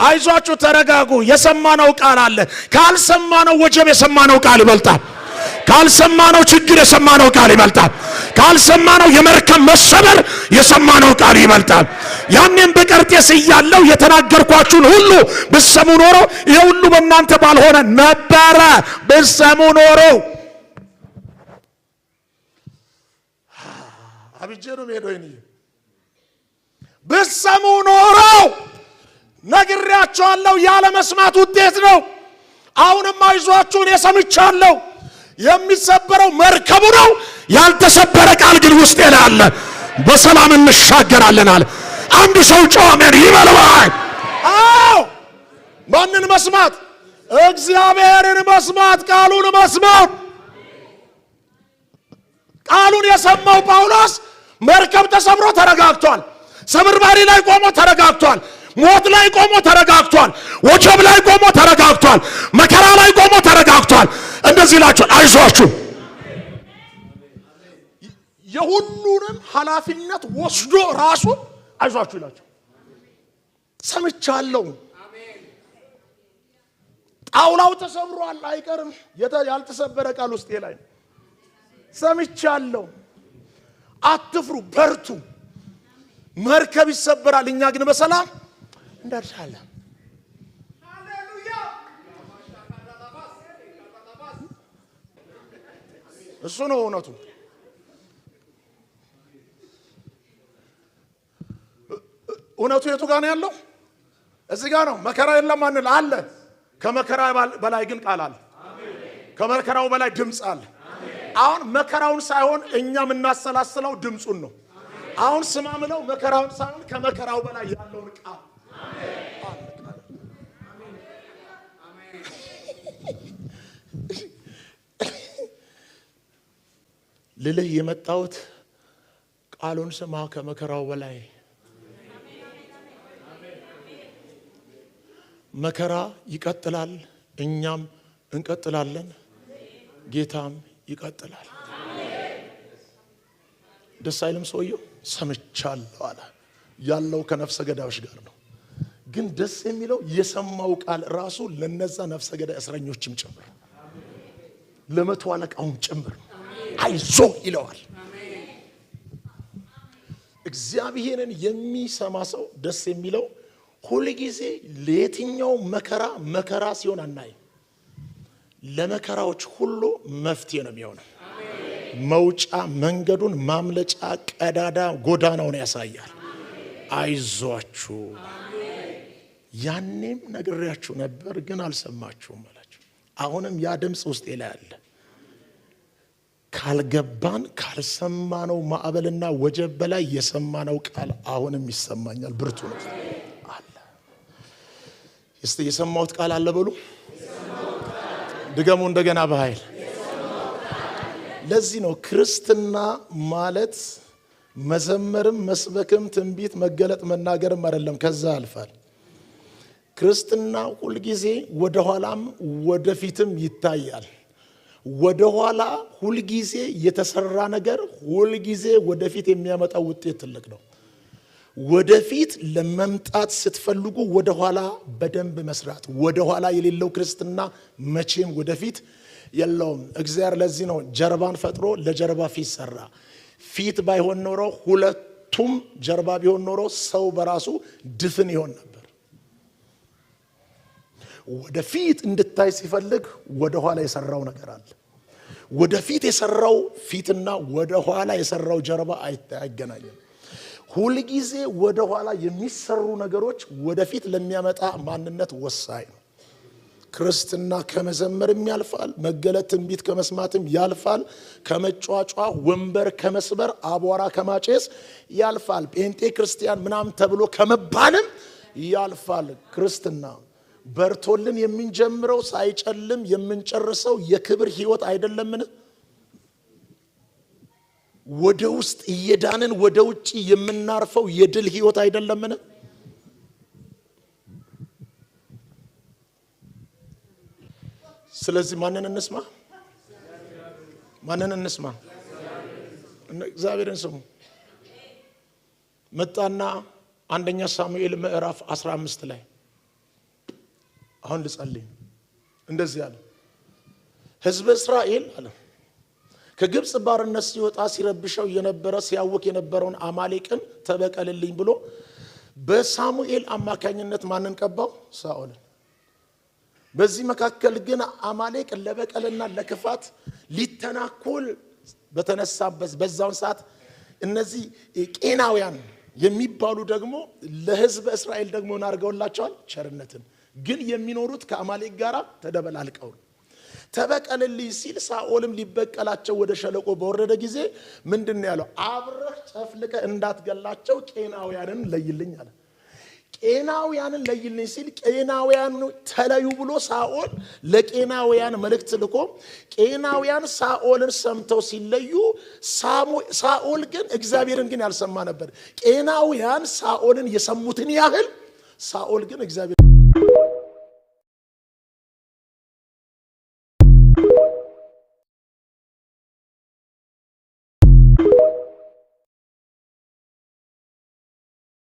አይዟችሁ ተረጋጉ የሰማነው ቃል አለ ካልሰማነው ወጀብ የሰማነው ቃል ይበልጣል ካልሰማነው ችግር የሰማነው ቃል ይበልጣል ካልሰማነው የመርከብ መሰበር የሰማነው ቃል ይበልጣል ያንን በቀርጤስ ያለው የተናገርኳችሁን ሁሉ በሰሙ ኖሮ ይሄ ሁሉ በእናንተ ባልሆነ ነበር በሰሙ ኖሮ አብጀሩ ሄዶይኒ በሰሙ ኖሮ ነግሬያችኋለሁ ያለ መስማት ውጤት ነው አሁንም አይዟችሁን የሰምቻለሁ የሚሰበረው መርከቡ ነው ያልተሰበረ ቃል ግን ውስጥ ያለ በሰላም እንሻገራለን አለ አንድ ሰው ጮመን ይበልባል አዎ ማንን መስማት እግዚአብሔርን መስማት ቃሉን መስማት ቃሉን የሰማው ጳውሎስ መርከብ ተሰብሮ ተረጋግቷል ሰብርባሪ ላይ ቆሞ ተረጋግቷል ሞት ላይ ቆሞ ተረጋግቷል ወጀብ ላይ ቆሞ ተረጋግቷል መከራ ላይ ቆሞ ተረጋግቷል እንደዚህ ይላችኋል አይዟችሁ የሁሉንም ኃላፊነት ወስዶ ራሱ አይዟችሁ ይላችሁ ሰምቻለሁ አሜን ጣውላው ተሰብሯል አይቀርም ያልተሰበረ ቃል ውስጥ ላይ ሰምቻለሁ አትፍሩ በርቱ መርከብ ይሰበራል እኛ ግን በሰላም እንደርሳለን ሃሌሉያ እሱ ነው እውነቱ እውነቱ የቱ ጋር ነው ያለው እዚህ ጋር ነው መከራ የለም አንል አለ ከመከራ በላይ ግን ቃል አለ አሜን ከመከራው በላይ ድምጽ አለ አሜን አሁን መከራውን ሳይሆን እኛ እናሰላስለው ድምጹን ነው አሁን ስማምለው መከራውን ሳይሆን ከመከራው በላይ ያለው ቃል ልልህ የመጣሁት ቃሉን ስማ ከመከራው በላይ መከራ ይቀጥላል እኛም እንቀጥላለን ጌታም ይቀጥላል ደስ አይልም ሰውየው ሰምቻለሁ አለ ያለው ከነፍሰ ገዳዮች ጋር ነው ግን ደስ የሚለው የሰማው ቃል ራሱ ለነዛ ነፍሰ ገዳይ እስረኞችም ጭምር ለመቶ አለቃውም ጭምር አይዞ ይለዋል እግዚአብሔርን የሚሰማ ሰው ደስ የሚለው ሁሉ ጊዜ ለየትኛው መከራ ሲሆን አናይ ለመከራዎች ሁሉ መፍትሄ ነው የሚሆነው መውጫ መንገዱን ማምለጫ ቀዳዳ ጎዳናውን ያሳያል አይዟችሁ ያኔም ነግሬያችሁ ነበር ግን አልሰማችሁም አላችሁ አሁንም ያ ድምጽ ውስጥ ይላል ካልገባን ካልሰማነው ማዕበልና ወጀብ በላይ የሰማነው ቃል አሁንም ይሰማኛል ብርቱ ነው አለ እስቲ የሰማሁት ቃል አለ በሉ ድገሙ እንደገና በኃይል ለዚህ ነው ክርስትና ማለት መዘመርም መስበክም ትንቢት መገለጥ መናገርም አይደለም ከዛ አልፋል ክርስትና ሁሉ ጊዜ ወደ ኋላም ወደፊትም ይታያል ወደ ኋላ ሁሉ ጊዜ የተሰራ ነገር ሁሉ ጊዜ ወደፊት የሚያመጣው ውጤት ትልቅ ነው ወደፊት ለመምጣት ስትፈልጉ ወደ ኋላ በደንብ መስራት ወደ ኋላ የሌለው ክርስትና መቼም ወደፊት የለውም እግዚአብሔር ለዚህ ነው ጀርባን ፈጥሮ ለጀርባ ፊት ሰራ ፊት ባይሆን ኖሮ ሁለቱም ጀርባ ቢሆን ኖሮ ሰው በራሱ ድፍን ይሆን ነበር ወደፊት እንድታይ ሲፈልግ ወደ ኋላ የሰራው ነገር አለ ወደፊት የሰራው ፊትና ወደ ኋላ የሰራው ጀርባ አይገናኝም ሁሉ ጊዜ ወደ ኋላ የሚሰሩ ነገሮች ወደፊት ለሚያመጣ ማንነት ወሳኝ ነው ክርስትና ከመዘመርም ያልፋል መገለጥ ትንቢት ከመስማትም ያልፋል ከመጫጫ ወንበር ከመስበር አቧራ ከማጨስ ያልፋል ጴንጤ ክርስቲያን ምናምን ተብሎ ከመባልም ያልፋል ክርስትና በርቶልን የምንጀምረው ሳይጨልም የምንጨርሰው የክብር ህይወት አይደለምን ወደ ውስጥ እየዳንን ወደ ውጪ የምናርፈው የድል ህይወት አይደለምን ስለዚህ ማንን እንስማ እግዚአብሔርን ስሙ መጣና አንደኛ ሳሙኤል ምዕራፍ 15 ላይ አሁን ልጸልይ እንደዚህ አለ ሕዝብ እስራኤል አለ ከግብጽ ባርነት ሲወጣ ሲረብሸው የነበረ ሲያውክ የነበረውን አማሌቅን ተበቀልልኝ ብሎ በሳሙኤል አማካኝነት ማንን ቀባው? ሳኦልን። በዚህ መካከል ግን አማሌቅ ለበቀልና ለክፋት ሊተናኮል በተነሳበት በዛውን ሰዓት እነዚህ ቄናውያን የሚባሉ ደግሞ ለሕዝብ እስራኤል ደግሞ እናርገውላቸዋል ቸርነትን ግን የሚኖሩት ከአማሌቅ ጋራ ተደበላልቀው ተበቀልልኝ ሲል ሳኦልም ሊበቀላቸው ወደ ሸለቆ በወረደ ጊዜ ምንድነው ያለው? አብረህ ጨፍልቀ እንዳትገላቸው ቄናውያንን ለይልኝ አለ። ቄናውያንን ለይልኝ ሲል ቄናውያን ተለዩ ብሎ ሳኦል ለቄናውያን መልእክት ልኮ ቄናውያን ሳኦልን ሰምተው ሲለዩ ሳኦል ግን እግዚአብሔርን ግን ያልሰማ ነበር። ቄናውያን ሳኦልን የሰሙትን ያህል ሳኦል ግን እግዚአብሔር